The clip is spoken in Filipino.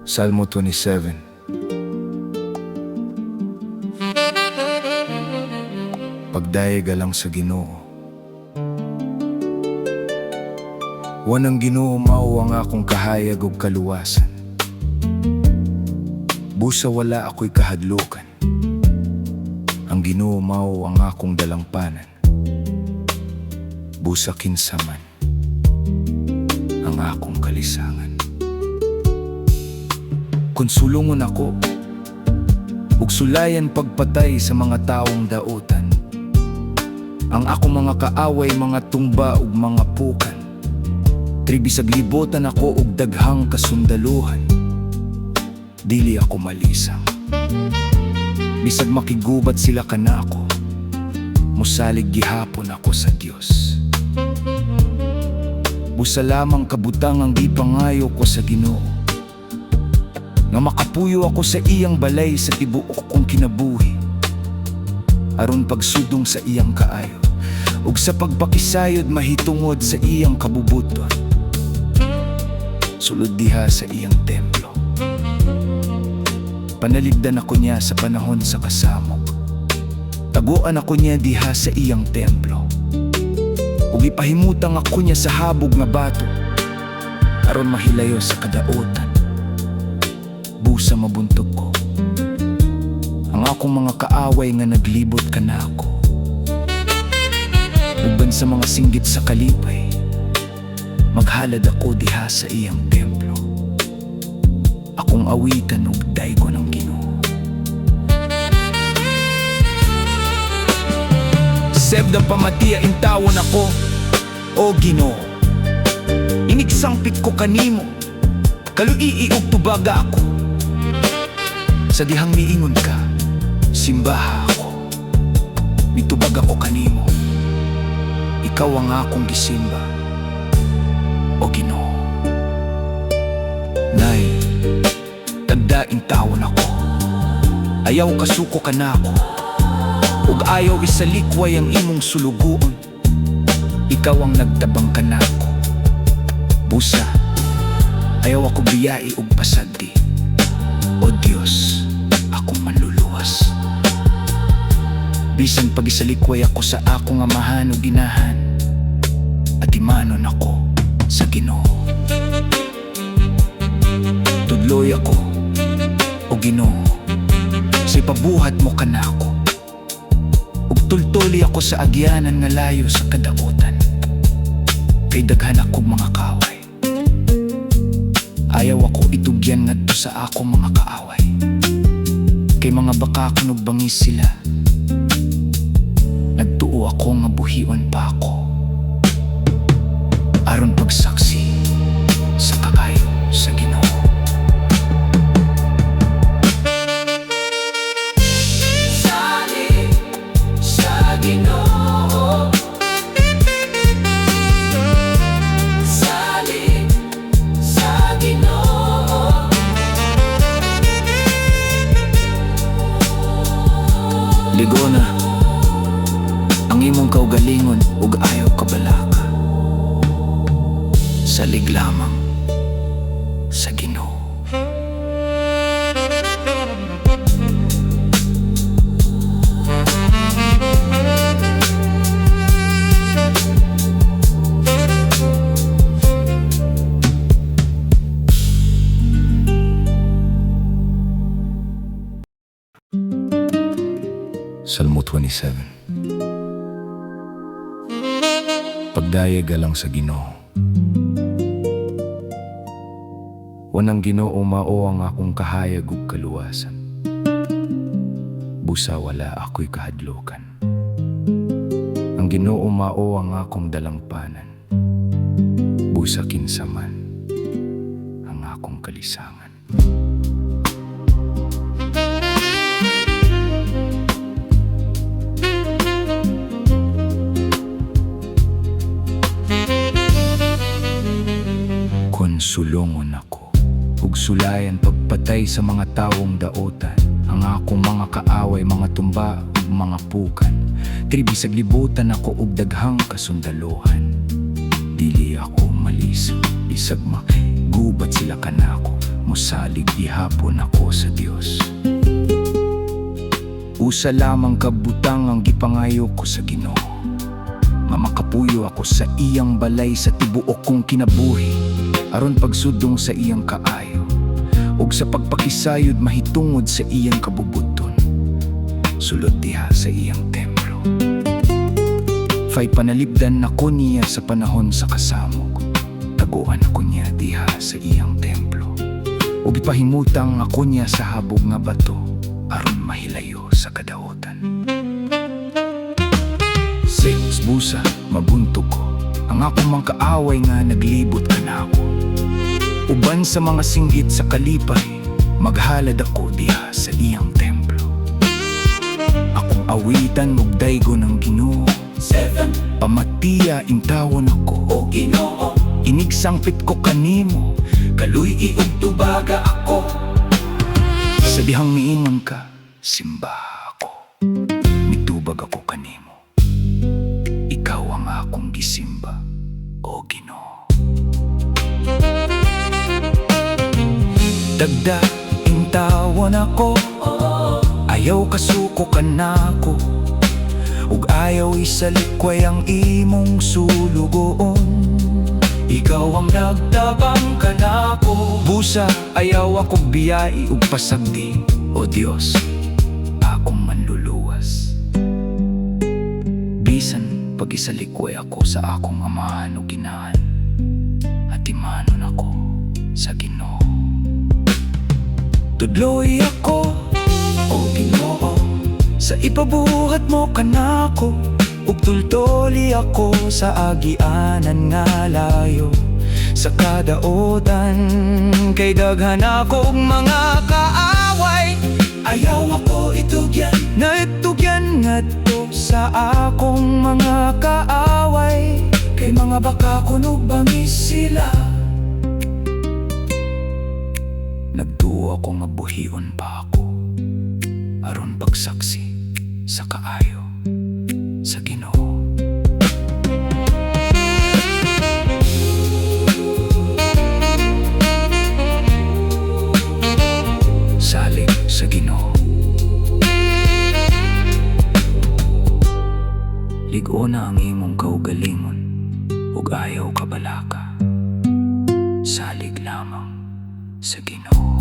Salmo 27. Pagdayaga lang sa Ginoo. Wanang Ginoo mao ang akong kahayag ug kaluwasan. Busa wala ako'y kahadlukan. Ang Ginoo mao ang akong dalangpanan. Busa kinsa man ang akong kalisangan. Konsulungon ako ug sulayan pagpatay sa mga taong daotan. Ang akong mga kaaway, mga tumba ug mga pukan. Tribisag libotan ako ug daghang kasundaluhan. Dili ako malisang. Bisag makigubat sila kanako, musalig gihapon ako sa Dios. Busa lamang kabutang ang gipangayo ko sa Ginoo, nga makapuyo ako sa iyang balay sa tibuok kong kinabuhi, aron pagsudong sa iyang kaayo, ug sa pagpakisayod mahitungod sa iyang kabubuton. Sulod diha sa iyang templo, panaligdan ako niya sa panahon sa kasamok. Taguan ako niya diha sa iyang templo, ug ipahimutang ako niya sa habog nga bato, aron mahilayo sa kadaotan. Busa mabuntog ko ang akong mga kaaway nga naglibot kanako. Uban sa mga singgit sa kalipay, maghalad ako diha sa iyang templo. Akong awitan ug daygo ng Ginoo. Sebda pamatia intawon ako, o Ginoo. Inigsangpit ko kanimo, kaluii ug tubaga ako. Sa dihang miingon ka, simbaha ako. Mitubag ako kanimo. Ikaw ang akong gisimba, o Ginoo. Nay, tagdaing tawon ako. Ayaw kasuko ka na ako, ug ayaw isalikway ang imong sulugoon. Ikaw ang nagtabang ka na ako. Busa, ayaw ako biyai ug pasagdi. O Diyos, akong manluluwas. Bisan pagisalikway ako sa akong amahan o ginahan, at imanon ako sa Ginoo. Tudloy ako, o Ginoo, sa ipabuhat mo ka na ako, ug tultuli ako sa agyanan nga layo sa kadaotan. Kay daghan akong mga kaaway, ayaw ako itugyan ngadto sa akong mga kaaway. Kay mga bakakon ug bangis sila, nagtuo ako nga buhion pa ako, aron pagsaksi sa kakayo sa Ginoo. Salig sa Ginoo, salig sa Ginoo. Ligona ang imong kaugalingon ug ayaw kabalaka. Salig lamang sa Ginoo. Salmo 27. Pagdayaga lang sa Ginoo. Wanang Ginoo mao ang akong kahayag ug kaluwasan. Busa wala ako'y kahadlukan. Ang Ginoo mao ang akong dalangpanan. Busa kinsa man ang akong kalisangan. Konsulungon ako ug sulayan pagpatay sa mga taong daotan. Ang akong mga kaaway, mga tumba ug mga pukan. Tribisag libutan ako ug daghang kasundaluhan. Dili ako malis, bisag makigubat sila kanako, Musalig ihapon ako sa Dios. Usa lamang kabutang ang gipangayo ko sa Ginoo. Mamakapuyo ako sa iyang balay sa tibuok kong kinabuhi, aron pagsudong sa iyang kaayo, ug sa pagpakisayod mahitungod sa iyang kabubuton. Sulod diha sa iyang templo. Fay panalipdan nako niya sa panahon sa kasamog. Taguan ako niya diha sa iyang templo. Ug ipahimutang ako niya sa habog nga bato, aron mahilayo sa kadaotan. Six busa, mabunto ko ang akong mga kaaway nga naglibot ka na ako. Uban sa mga singgit sa kalipay, maghalad ako diha sa iyang templo. Akong awitan mugdaygo ng Ginoo. Seven, pamatiya intawon ako, o Ginoo. Inigsangpit ko kanimo, kaluy iug tubaga ako. Sa dihang miingon ka, simba ako. Mitubag ako kanimo. Ikaw ang akong gisimba, o Ginoo. Dagda intawon ako, ayaw kasuko ka nako, ug ayaw isalikway ang imong sulugoon. Ikaw ang nagtabang ka nako. Busa ayaw ako biyai ug pasagdi, o Dios, akong manluluwas. Bisan pag-isalikway ako sa akong amahan o ginahan, at imanon ako sa Ginoo. Tudloy ako, o Ginoo, sa ipabuhat mo kanako, ug tultoli ako sa agianan nga layo sa kadaotan. Kay daghan ako og mga kaaway, ayaw ako itugyan, na itugyan ngadto sa akong mga kaaway. Kay mga baka kunog bangis sila, nagtuo ako nga buhion pa ako, aron pagsaksi sa kaayo sa Ginoo. Salig sa Ginoo. Lig-o na ang imong kaugalingon, ug ayaw kabalaka. Salig lamang sa Ginoo.